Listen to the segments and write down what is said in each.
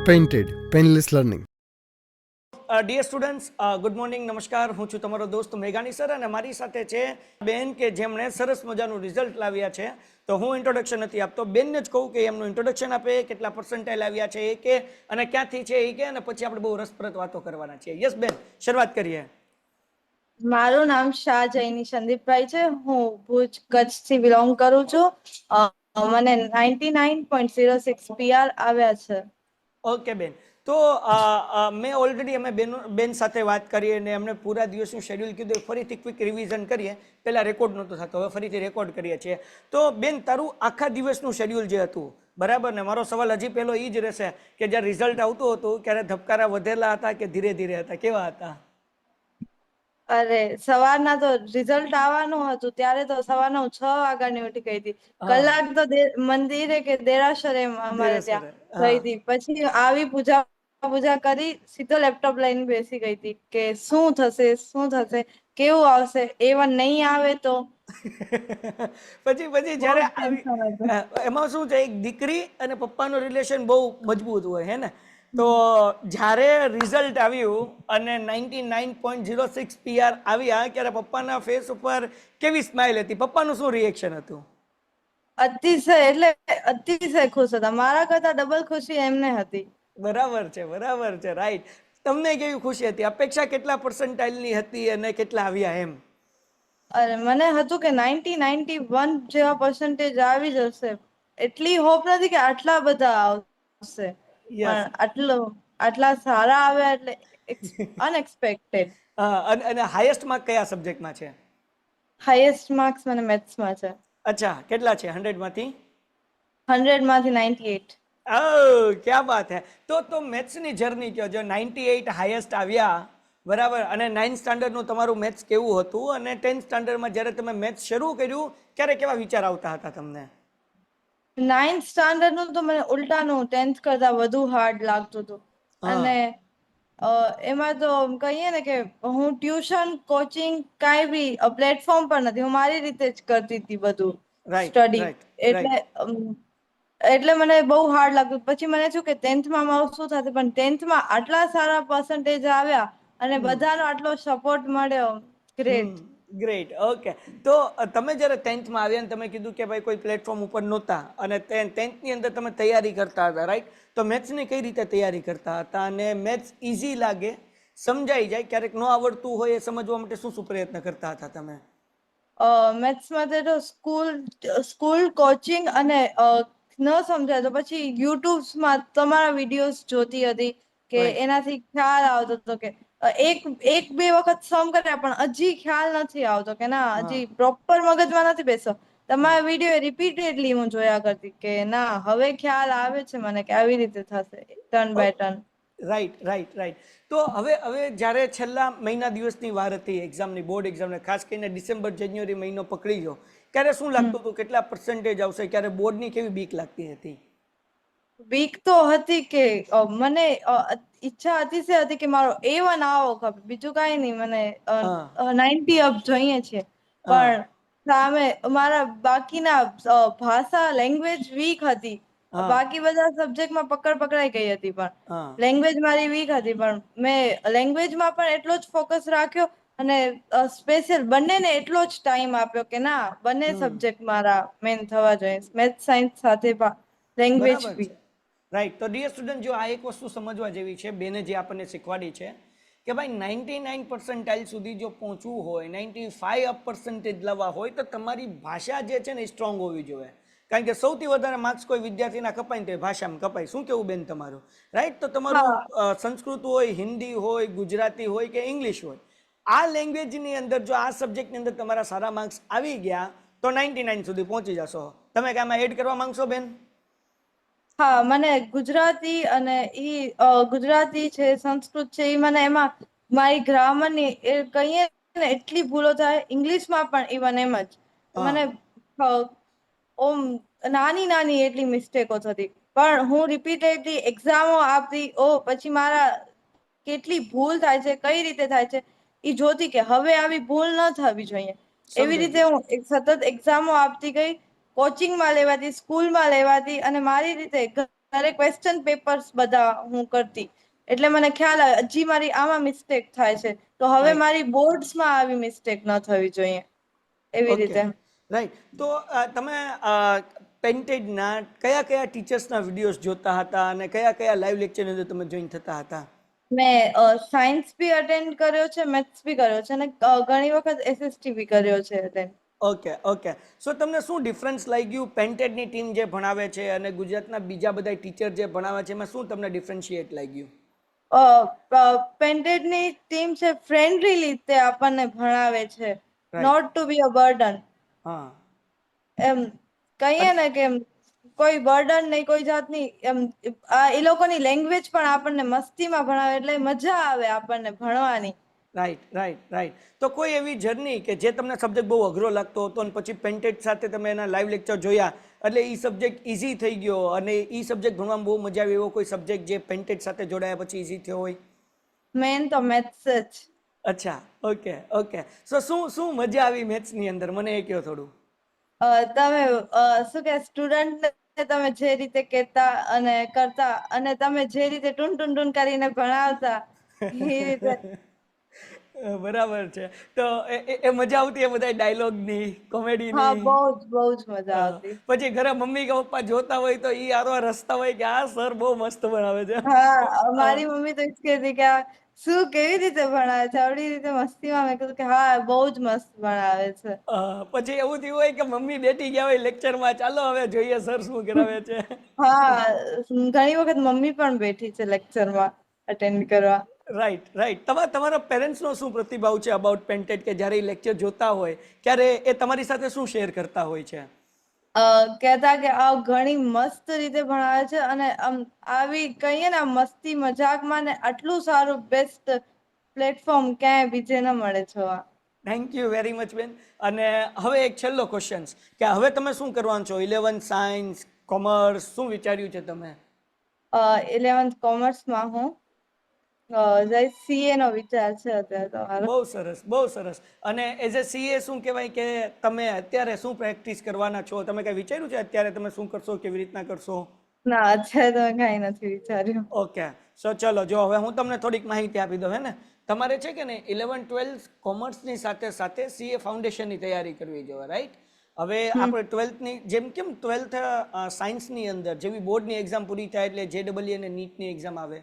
Painted, Painless Learning. Dear students, good morning, નમસ્કાર. હું છું તમારો દોસ્ત મેઘાની સર અને મારી સાથે છે બેન કે જેમણે સરસ મજાનું રિઝલ્ટ લાવ્યા છે. તો હું ઇન્ટ્રોડક્શન નથી આપતો, બેનને જ કહું કે એમનું ઇન્ટ્રોડક્શન આપે, કેટલા પર્સન્ટાઇલ આવ્યા છે એ કે, અને ક્યાંથી છે એ કે, અને પછી આપણે બહુ રસપ્રદ વાતો કરવાના છીએ. યસ બેન, શરૂઆત કરીએ. મારું નામ શાહ જૈની સંદીપભાઈ છે. હું ભુજ કચ્છથી બિલોંગ કરું છું. મને 99.06 PR આવ્યા છે. ઓકે બેન, તો મેં ઓલરેડી અમે બેન સાથે વાત કરી અને એમને પૂરા દિવસનું શેડ્યુલ કીધું. ફરીથી ક્વિક રિવિઝન કરીએ. પહેલાં રેકોર્ડ નહોતો થતો, હવે ફરીથી રેકોર્ડ કરીએ છીએ. તો બેન, તારું આખા દિવસનું શેડ્યુલ જે હતું, બરાબર ને? મારો સવાલ હજી પહેલો એ જ રહેશે કે જ્યારે રિઝલ્ટ આવતું હતું ત્યારે ધબકારા વધેલા હતા કે ધીરે ધીરે હતા, કેવા હતા? અરે, સવારના તો રિઝલ્ટ આવવાનું હતું ત્યારે તો સવારના હું 6 વાગ્યાની ઉઠી ગઈ હતી. કલાક તો મંદિરે કે દેરાસરે અમારે ત્યાં ગઈ હતી. પછી આવી પૂજા કરી સીધો લેપટોપ લઈને બેસી ગઈ હતી કે શું થશે, કેવું આવશે, એવા નહીં આવે તો પછી જ્યારે એમાં શું છે, એક દીકરી અને પપ્પાનું રિલેશન બહુ મજબૂત હોય, હે ને? તો જ્યારે રિઝલ્ટ આવ્યું અને 99.06 PR આવ્યા ત્યારે પપ્પાના ફેસ ઉપર કેવી સ્માઇલ હતી? પપ્પાનું શું રિએક્શન હતું? અતિશય ખુશ હતા. મારા કરતા ડબલ ખુશી એમને હતી. બરાબર છે, રાઈટ. તમને કેવી ખુશી હતી? અપેક્ષા કેટલા પર્સન્ટાઇલની હતી અને કેટલા આવ્યા એમ? અરે, મને હતું કે 91 જેવા પર્સન્ટેજ આવી જશે. એટલી હોપ નથી કે આટલા બધા આવશે, પણ આટલા સારા આવ્યા એટલે અનએક્સપેક્ટેડ. અને હાઈએસ્ટ માર્ક કયા સબ્જેક્ટમાં છે? હાઈએસ્ટ માર્ક્સ મને મેથ્સમાં છે. અચ્છા, કેટલા છે 100 માંથી? 100 માંથી 98. ક્યાં બાત હે. તો મેથ્સની જર્ની કયો, જો 98 હાઈએસ્ટ આવ્યા, બરાબર, અને 9th સ્ટાન્ડર્ડનું તમારું મેથ્સ કેવું હતું, અને 10th સ્ટાન્ડર્ડમાં જ્યારે તમે મેથ્સ શરૂ કર્યું ત્યારે કેવા વિચાર આવતા હતા તમને? 9th સ્ટાન્ડર્ડનું તો મને ઉલટાનું 10th કરતા વધુ હાર્ડ લાગતું હતું. અને એમાં તો કહીએ ને કે હું ટ્યુશન, કોચિંગ કાંઈ બી પ્લેટફોર્મ પર નથી, હું મારી રીતે જ કરતી હતી બધું સ્ટડી. એટલે મને બહુ હાર્ડ લાગતું. પછી મને થયું કે 10th માં મારું શું થશે, પણ 10th માં આટલા સારા પર્સન્ટેજ આવ્યા અને બધાનો આટલો સપોર્ટ મળ્યો. ગ્રેટ. ઓકે, તો તમે જ્યારે 10th માં આવ્યા અને તમે કીધું કે ભાઈ કોઈ પ્લેટફોર્મ ઉપર નહોતા અને 10th ની અંદર તમે તૈયારી કરતા હતા, રાઈટ? તો મેથ્સની કઈ રીતે તૈયારી કરતા હતા? અને મેથ્સ ઇઝી લાગે, સમજાઈ જાય, ક્યારેક ન આવડતું હોય એ સમજવા માટે શું શું પ્રયત્ન કરતા હતા તમે? મેથ્સમાં તો સ્કૂલ કોચિંગ અને ન સમજાય તો પછી યુટ્યુબમાં તમારા વિડીયોઝ જોતી હતી કે એનાથી ખ્યાલ આવતો હતો કે એક બે વખત સમ કર્યા પણ હજી ખ્યાલ નથી આવતો કે ના, હજી પ્રોપર મગજમાં નથી બેસો. તમારા વિડીયો રિપીટેડલી હું જોયા કરતી કે ના, હવે ખ્યાલ આવે છે મને કે આવી રીતે થશે, ટર્ન બાય ટર્ન. રાઈટ. તો હવે જ્યારે છેલ્લા મહિના દિવસની વાર હતી એક્ઝામની, બોર્ડ એક્ઝામને, ખાસ કરીને ડિસેમ્બર જાન્યુઆરી મહિનો પકડી ગયો, ત્યારે શું લાગતું હતું કેટલા પર્સન્ટેજ આવશે? ક્યારે બોર્ડની કેવી બીક લાગતી હતી? બીક તો હતી કે મને ઈચ્છા અતિશય હતી કે મારો A1 આવો ખપે, બીજું કાંઈ નહીં, મને 90 અપ જોઈએ છે. પણ સામે મારા બાકીના ભાષા, લેંગ્વેજ વીક હતી. બાકી બધા સબ્જેક્ટમાં પકડાઈ ગઈ હતી, પણ લેંગ્વેજ મારી વીક હતી. પણ મેં લેંગ્વેજમાં પણ એટલો જ ફોકસ રાખ્યો અને સ્પેશિયલ બંનેને એટલો જ ટાઈમ આપ્યો કે ના, બંને સબ્જેક્ટ મારા મેન થવા જોઈએ, મેથ્સ સાયન્સ સાથે લેંગ્વેજ બી. રાઈટ. તો ડિયર સ્ટુડન્ટ, જો આ એક વસ્તુ સમજવા જેવી છે, બેને જે આપણને શીખવાડી છે કે ભાઈ 99% સુધી જો પહોંચવું હોય, 95 અપ પર્સન્ટેજ લાવવા હોય તો તમારી ભાષા જે છે ને એ સ્ટ્રોંગ હોવી જોઈએ. કારણ કે સૌથી વધારે માર્ક્સ કોઈ વિદ્યાર્થીના કપાય ને તો ભાષામાં કપાય. શું કેવું બેન તમારું? રાઈટ. તો તમારું સંસ્કૃત હોય, હિન્દી હોય, ગુજરાતી હોય કે ઇંગ્લિશ હોય, આ લેંગ્વેજની અંદર જો આ સબ્જેક્ટની અંદર તમારા સારા માર્ક્સ આવી ગયા તો 99 સુધી પહોંચી જશો. તમે કે આમાં એડ કરવા માંગશો બેન? હા, મને ગુજરાતી અને ગુજરાતી છે, સંસ્કૃત છે, એ મને એમાં મારી ગ્રામરની કહીએ ને એટલી ભૂલો થાય. ઇંગ્લિશમાં પણ ઇવન એમ જ મને નાની એટલી મિસ્ટેકો થતી. પણ હું રિપીટેડલી એક્ઝામો આપતી, પછી મારા કેટલી ભૂલ થાય છે, કઈ રીતે થાય છે એ જોતી કે હવે આવી ભૂલ ન થવી જોઈએ. એવી રીતે હું સતત એક્ઝામો આપતી ગઈ, કોચિંગમાં લેવાતી, સ્કૂલમાં લેવાતી, અને મારી રીતે ત્યારે ક્વેશ્ચન પેપર્સ બધા હું કરતી, એટલે મને ખ્યાલ આવે હજી મારી આમાં મિસ્ટેક થાય છે, તો હવે Right. મારી બોર્ડ્સમાં આવી મિસ્ટેક ન થવી જોઈએ, એવી ઓકે, રીતે. રાઈટ. તો તમે પેન્ટેડના કયા કયા ટીચર્સના વિડીયોઝ જોતા હતા અને કયા કયા લાઈવ લેક્ચરની અંદર તમે જોઈન થતા હતા? મેં સાયન્સ બી અટેન્ડ કર્યો છે, મેથ્સ બી કર્યો છે, અને ઘણી વખત એસએસટી બી કર્યો છે અટેન્ડ. Okay okay. સો તમને શું ડિફરન્સ લાગ્યું પેન્ટેડની ટીમ જે ભણાવે છે અને ગુજરાતના બીજા બધા ટીચર જે ભણાવે છે એમાં શું તમને ડિફરન્શિએટ લાગ્યું? પેન્ટેડની ટીમ છે ફ્રેન્ડલી રીતે આપણને ભણાવે છે, right. Not to be a burden. હા. એમ કહીએ ને કે કોઈ બર્ડન નહીં, કોઈ જાતની એમ એ લોકોની લેંગ્વેજ પણ આપણને મસ્તીમાં ભણાવે, એટલે મજા આવે આપણને ભણવાની. Right right right. તો કોઈ એવી જર્ની કે જે તમને સબ્જેક્ટ બહુ અઘરો લાગતો હતો અને પછી પેન્ટેડ સાથે તમે એના લાઈવ લેક્ચર જોયા એટલે એ સબ્જેક્ટ ઇઝી થઈ ગયો અને એ સબ્જેક્ટ ભણવામાં બહુ મજા આવી, એવો કોઈ સબ્જેક્ટ જે પેન્ટેડ સાથે જોડાયા પછી ઇઝી થયો હોય? મેન તો મેથ્સ જ. અચ્છા, ઓકે ઓકે. સો શું શું મજા આવી મેથ્સની અંદર, મને એ કહો થોડું. તમે શું કે સ્ટુડન્ટ તમે જે રીતે કહેતા અને કરતા અને તમે જે રીતે ટૂન ટૂન ટૂન કરીને ભણાવતા એ રીતે. બરાબર છે. તો એ મજા આવતી એ બધા ડાયલોગની, હા, કોમેડીની? બહુ જ મજા આવતી. પછી ઘરે મમ્મી કે પપ્પા જોતા હોય તો ઈ આરો રસતા હોય કે આ સર બહુ મસ્ત ભણાવે છે. હા, મારી મમ્મી તો જ કહેતી કે આ શું કેવી રીતે ભણાવે છે, આવડી રીતે મસ્તીમાં. મેં કીધું કે હા, બહુ જ મસ્ત ભણાવે છે. પછી એવું થયું હોય કે મમ્મી બેઠી ગયા હોય લેક્ચરમાં, ચાલો હવે જોઈએ સર શું કરાવે છે. હા, ઘણી વખત મમ્મી પણ બેઠી છે લેક્ચરમાં અટેન્ડ કરવા. Right right. તમારા પેરેન્ટ્સનો શું પ્રતિભાવ છે અબાઉટ પેન્ટેડ, કે જ્યારે એ લેક્ચર જોતા હોય ત્યારે એ તમારી સાથે શું શેર કરતા હોય છે? કહેતા કે આ ઘણી મસ્ત રીતે ભણાવે છે અને આમ આવી કહીએ ને મસ્તી મજાકમાં ને આટલું સારું બેસ્ટ પ્લેટફોર્મ ક્યાંય બીજે ન મળે જોવા. થેન્ક યુ વેરી મચ બેન. અને હવે એક છેલ્લો ક્વેશ્ચન કે હવે તમે શું કરવાનું છો? 11 સાયન્સ, કોમર્સ, શું વિચાર્યું છે તમે? 11th કોમર્સમાં હું સીએ નો વિચાર છે અત્યારે તો મારો. બહુ સરસ બહુ સરસ. અને એઝ એ સીએ શું કહેવાય કે તમે અત્યારે શું પ્રેક્ટિસ કરવાના છો? તમે કઈ વિચાર્યું છે અત્યારે તમે શું કરશો, કેવી રીતના કરશો? ના, અત્યારે તો કઈ નથી વિચાર્યું. ઓકે. સો ચલો, જો હવે હું તમને થોડીક માહિતી આપી દઉં. હે ને, તમારે છે કે ને 11-12 કોમર્સની સાથે સાથે સીએ ફાઉન્ડેશનની તૈયારી કરવી જોઈએ, રાઈટ? હવે આપણે 12થની જેમ કેમ 12th સાયન્સની અંદર જેવી બોર્ડની એક્ઝામ પૂરી થાય એટલે જેડબલઈ અને નીટની એક્ઝામ આવે,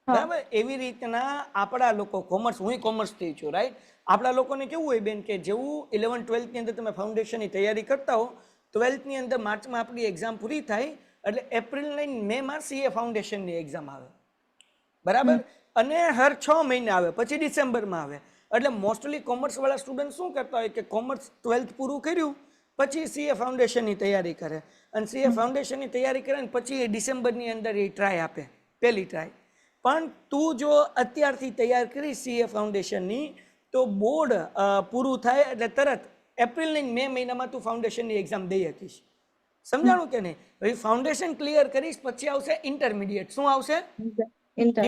બરાબર? એવી રીતના આપણા લોકો કોમર્સ, હું કોમર્સથી છું, રાઈટ? આપણા લોકોને કેવું હોય બેન કે જેવું 11-12ની અંદર તમે ફાઉન્ડેશનની તૈયારી કરતા હો, 12ની અંદર માર્ચમાં આપણી એક્ઝામ પૂરી થાય એટલે એપ્રિલ ને મેમાં સીએ ફાઉન્ડેશનની એક્ઝામ આવે, બરાબર? અને હર 6 મહિને આવે, પછી ડિસેમ્બરમાં આવે. એટલે મોસ્ટલી કોમર્સ વાળા સ્ટુડન્ટ શું કરતા હોય કે કોમર્સ 12th પૂરું કર્યું પછી સીએ ફાઉન્ડેશનની તૈયારી કરે, અને સીએ ફાઉન્ડેશનની તૈયારી કરે ને પછી એ ડિસેમ્બરની અંદર એ ટ્રાય આપે, પહેલી ટ્રાય. પણ તું જો અત્યારથી તૈયાર કરી સીએ ફાઉન્ડેશનની તો બોર્ડ પૂરું થાય એટલે તરત એપ્રિલ ને મે મહિનામાં તું ફાઉન્ડેશનની એક્ઝામ દઈ શકીશ. સમજાણું કે નહીં? હવે ફાઉન્ડેશન ક્લિયર કરીશ પછી આવશે ઇન્ટરમીડિયેટ. શું આવશે?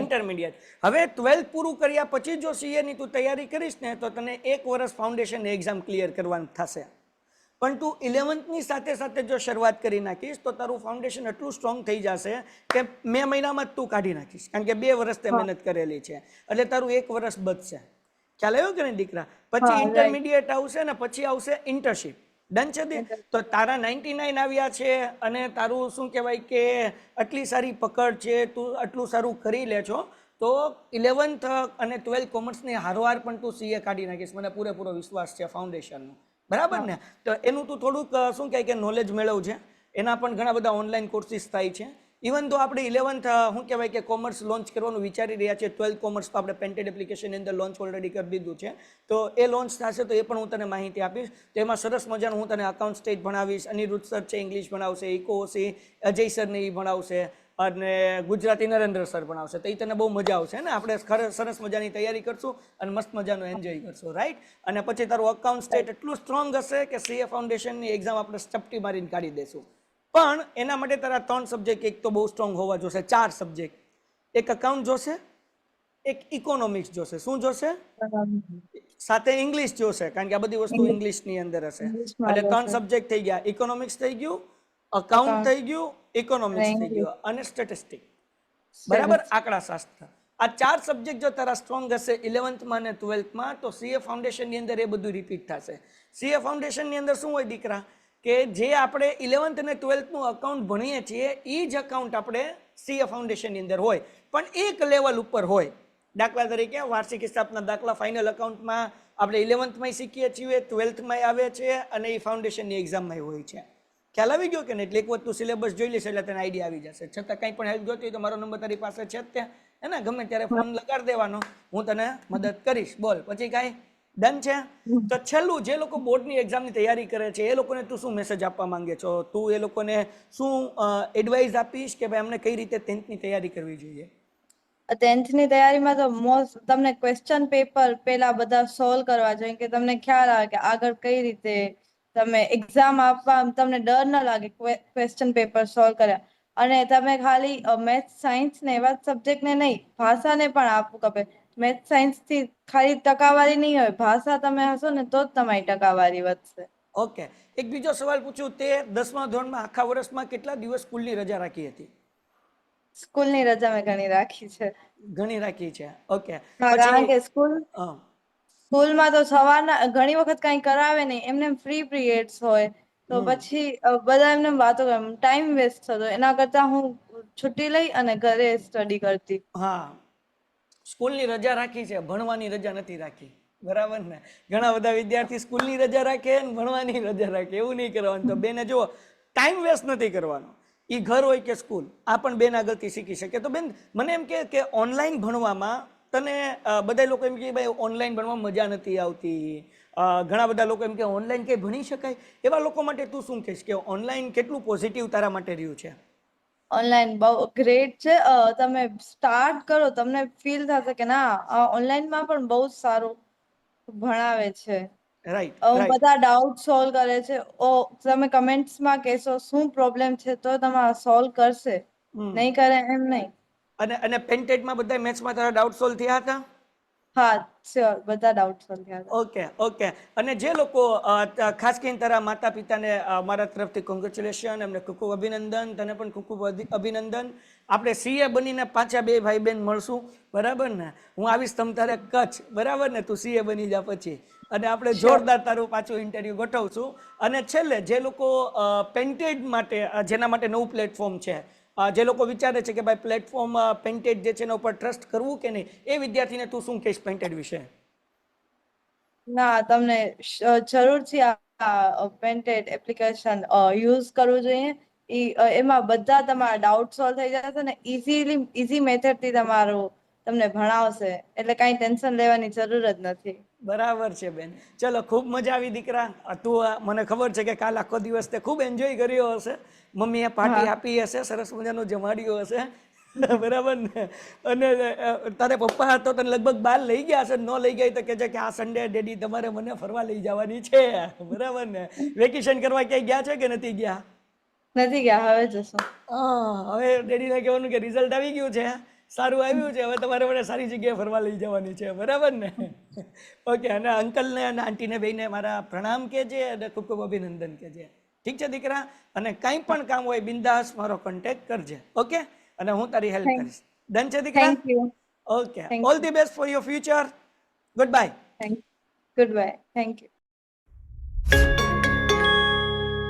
ઇન્ટરમીડિયેટ. હવે 12th પૂરું કર્યા પછી જો સીએની તું તૈયારી કરીશ ને તો તને 1 વર્ષ ફાઉન્ડેશન એક્ઝામ ક્લિયર કરવાનું થશે. પણ તું 11thની સાથે સાથે જો શરૂઆત કરી નાખીશ તો તારું ફાઉન્ડેશન એટલું સ્ટ્રોંગ થઈ જશે કે મે મહિનામાં જ તું કાઢી નાખીશ, કારણ કે 2 વર્ષ તે મહેનત કરેલી છે એટલે તારું 1 વર્ષ બચશે. ખ્યાલ આવ્યો કે નહીં દીકરા? પછી ઇન્ટરમીડિયેટ આવશે ને પછી આવશે ઇન્ટર્નશીપ. ડન છે? તો તારા 99 આવ્યા છે અને તારું શું કહેવાય કે આટલી સારી પકડ છે, તું આટલું સારું કરી લે છો, તો 11th અને 12th કોમર્સની હારવાર પણ તું સીએ કાઢી નાખીશ, મને પૂરેપૂરો વિશ્વાસ છે ફાઉન્ડેશનનો, બરાબર ને? તો એનું તું થોડુંક શું કહે કે નોલેજ મેળવજે. એના પણ ઘણા બધા ઓનલાઈન કોર્સિસ થાય છે. ઇવન તો આપણે 11th શું કહેવાય કે કોમર્સ લોન્ચ કરવાનું વિચારી રહ્યા છે, 12th કોમર્સ તો આપણે પેન્ટેડ એપ્લિકેશનની અંદર લોન્ચ ઓલરેડી કરી દીધું છે. તો એ લોન્ચ થશે તો એ પણ હું તને માહિતી આપીશ. તો એમાં સરસ મજાનું હું તને અકાઉન્ટ સ્ટેટ ભણાવીશ, અનિરુદ્ધ સર છે ઇંગ્લિશ ભણાવશે, ઇકોસી અજય સરને એ ભણાવશે, અને ગુજરાતી નરેન્દ્ર સર ભણાવશે. તો એ તને બહુ મજા આવશે ને? આપણે સરસ મજાની તૈયારી કરશું અને મસ્ત મજાનું એન્જોય કરશું, રાઈટ? અને પછી તારું અકાઉન્ટ સ્ટેટ એટલું સ્ટ્રોંગ હશે કે સીએ ફાઉન્ડેશનની એક્ઝામ આપણે ચપટી મારીને કાઢી દેશું. પણ એના માટે તારા 3 સબ્જેક્ટ એક તો બહુ સ્ટ્રોંગ હોવા જોશે, 4 સબ્જેક્ટ. એક અકાઉન્ટ જોશે, એક ઇકોનોમિક્સ જોશે. શું જોશે? સાથે ઇંગ્લિશ જોશે, કારણ કે આ બધી વસ્તુ ઇંગ્લિશની અંદર હશે. એટલે 3 સબ્જેક્ટ થઈ ગયા. ઇકોનોમિક્સ થઈ ગયું, અકાઉન્ટ થઈ ગયું ઇકોનોમિક્સ થઈ English. ગયો અને સ્ટેટિસ્ટિક, બરાબર, આંકડા શાસ્ત્ર. આ 4 સબ્જેક્ટ જો તારા સ્ટ્રોંગ હશે 11થમાં અને 12થમાં તો સીએ ફાઉન્ડેશનની અંદર એ બધું રિપીટ થશે. સીએ ફાઉન્ડેશનની અંદર શું હોય દીકરા, કે જે આપણે 11th અને 12thનું અકાઉન્ટ ભણીએ છીએ એ જ અકાઉન્ટ આપણે સીએ ફાઉન્ડેશનની અંદર હોય, પણ એક લેવલ ઉપર હોય. દાખલા તરીકે વાર્ષિક હિસાબના દાખલા ફાઇનલ અકાઉન્ટમાં આપણે 11થમાં શીખીએ છીએ, 12થમાં આવે છે અને એ ફાઉન્ડેશનની એક્ઝામમાં હોય છે. ખ્યાલ આવી ગયો કે નહીં? એટલે એક વખત તું સિલેબસ જોઈ લઈશ એટલે તને આઈડિયા આવી જશે. છતાં કંઈ પણ હેલ્પ જોતી હોય તો મારો નંબર તારી પાસે છે જ ત્યાં, હે ને? ગમે ત્યારે ફોન લગાડી દેવાનો, હું તને મદદ કરીશ. બોલ પછી કાંઈ ડન છે? તો છેલ્લું, જે લોકો બોર્ડની એક્ઝામની તૈયારી કરે છે એ લોકોને તું શું મેસેજ આપવા માંગે છો? તું એ લોકોને શું એડવાઇસ આપીશ કે ભાઈ અમને કઈ રીતે 10thની તૈયારી કરવી જોઈએ? 10thની તૈયારીમાં તો તમને ક્વેશ્ચન પેપર પેલા બધા સોલ્વ કરવા જોઈએ, કે તમને ખ્યાલ આવે કે આગળ કઈ રીતે તમે એક્ઝામ આપવા તમને ડર ન લાગે ક્વેશ્ચન પેપર સોલ્વ કર્યા. અને તમે ખાલી મેથ્સ સાયન્સ ને એવા સબ્જેક્ટને નહીં, ભાષાને પણ આપવું ખપે. મેથ્સ સાયન્સ થી ખાલી ટકાવારી નહીં હોય, ભાષા તમે હશો ને તો જ તમારી ટકાવારી વધશે. ઓકે, એક બીજો સવાલ પૂછું, તે 10મા ધોરણમાં આખા વર્ષમાં કેટલા દિવસ સ્કૂલની રજા રાખી હતી? સ્કૂલની રજા મેં ઘણી રાખી છે. ઘણી રાખી છે. ઓકે, કારણ કે હા, સ્કૂલમાં તો સવારના ઘણી વખત કઈ કરાવે નહીં, એમને ફ્રી પીરિયડ્સ હોય તો પછી બધા એમને વાતો કરે, ટાઈમ વેસ્ટ થતો. એના કરતા હું છુટ્ટી લઈ અને ઘરે સ્ટડી કરતી. હા, સ્કૂલની રજા રાખી છે, ભણવાની રજા નથી રાખી, બરાબર ને? ઘણા બધા વિદ્યાર્થી સ્કૂલની રજા રાખે અને ભણવાની રજા રાખે, એવું નહીં કરવાનું. તો બેને જુઓ, ટાઈમ વેસ્ટ નથી કરવાનો. એ ઘર હોય કે સ્કૂલ, આ પણ બેન આગળથી શીખી શકે. તો બેન મને એમ કે ઓનલાઈન ભણવામાં તને બધા લોકો એમ કે ભાઈ ઓનલાઈન ભણવામાં મજા નથી આવતી, ઘણા બધા લોકો એમ કે ઓનલાઈન કંઈ ભણી શકાય, એવા લોકો માટે તું શું કહીશ કે ઓનલાઈન કેટલું પોઝિટિવ તારા માટે રહ્યું છે? ઓનલાઈન બહુ ગ્રેટ છે. તમે સ્ટાર્ટ કરો તમને ફીલ થશે કે ના, ઓનલાઈનમાં પણ બહુ સારું ભણાવે છે. રાઈટ, બધા ડાઉટ સોલ્વ કરે છે. તમે કમેન્ટ્સમાં કહેશો શું પ્રોબ્લેમ છે તો તમારા સોલ્વ કરશે, નહીં કરે એમ નહીં. અને પેન્ટેડમાં બધા મેથ્સમાં તારા ડાઉટ સોલ્વ થયા હતા? હા શ્યોર, બધા ડાઉટ સોલ્વ થયા હતા. Okay, okay. અને જે લોકો ખાસ કરીને તારા માતા પિતાને મારા તરફથી કોંગ્રેચ્યુલેશન, એમને ખૂબ ખૂબ અભિનંદન, તને પણ ખૂબ ખૂબ અભિનંદન. આપણે સીએ બનીને પાછા 2 ભાઈ બહેન મળશું, બરાબર ને? હું આવીશ તમ તારે કચ્છ, બરાબર ને? તું સીએ બની જા પછી, અને આપણે જોરદાર તારું પાછું ઇન્ટરવ્યુ ગોઠવશું. અને છેલ્લે જે લોકો પેન્ટેડ માટે, જેના માટે નવું પ્લેટફોર્મ છે, જે લોકો વિચારે છે કે ભાઈ પ્લેટફોર્મ પેન્ટેડ જે છે એના ઉપર ટ્રસ્ટ કરવું કે નહીં, એ વિદ્યાર્થીને તું શું કહીશ પેન્ટેડ વિશે? ના, તમને જરૂરથી આ પેન્ટેડ એપ્લિકેશન યુઝ કરવું જોઈએ. એમાં બધા તમારા ડાઉટ સોલ્વ થઈ જશે ને ઈઝી મેથડથી તમને ભણાવશે, એટલે કાંઈ ટેન્શન લેવાની જરૂર જ નથી. બરાબર છે બેન. ચલો, ખૂબ મજા આવી દીકરા. તું મને ખબર છે કે કાલ આખો દિવસ તે ખૂબ એન્જોય કર્યો હશે, મમ્મીએ પાર્ટી આપી હશે, સરસ મજાનું જમાડ્યું હશે, બરાબર ને? અને તારે પપ્પા તો તને લગભગ બહાર લઈ ગયા હશે, ન લઈ ગયા તો કે છે કે આ સન્ડે ડેડી તમારે મને ફરવા લઈ જવાની છે, બરાબર ને? વેકેશન કરવા ક્યાંય ગયા છે કે નથી ગયા? નથી ગયા, હવે જશું. હવે ડેડીને કહેવાનું કે રિઝલ્ટ આવી ગયું છે, સારું આવ્યું છે, હવે તમારે મને સારી જગ્યાએ ફરવા લઈ જવાની છે, બરાબર ને? ઓકે. અને અંકલને અને આંટીને બેયને મારા પ્રણામ કહેજે અને ખૂબ ખૂબ અભિનંદન કહેજે. ઠીક છે દીકરા? અને કંઈ પણ કામ હોય બિંદાસ મારો કોન્ટેક્ટ કરજે, ઓકે? અને હું તારી હેલ્પ કરીશ. ડન છે દીકરા? Thank you. Okay, all the best for your future. Good bye. Good bye. Thank you.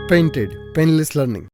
Painted Painless Learning.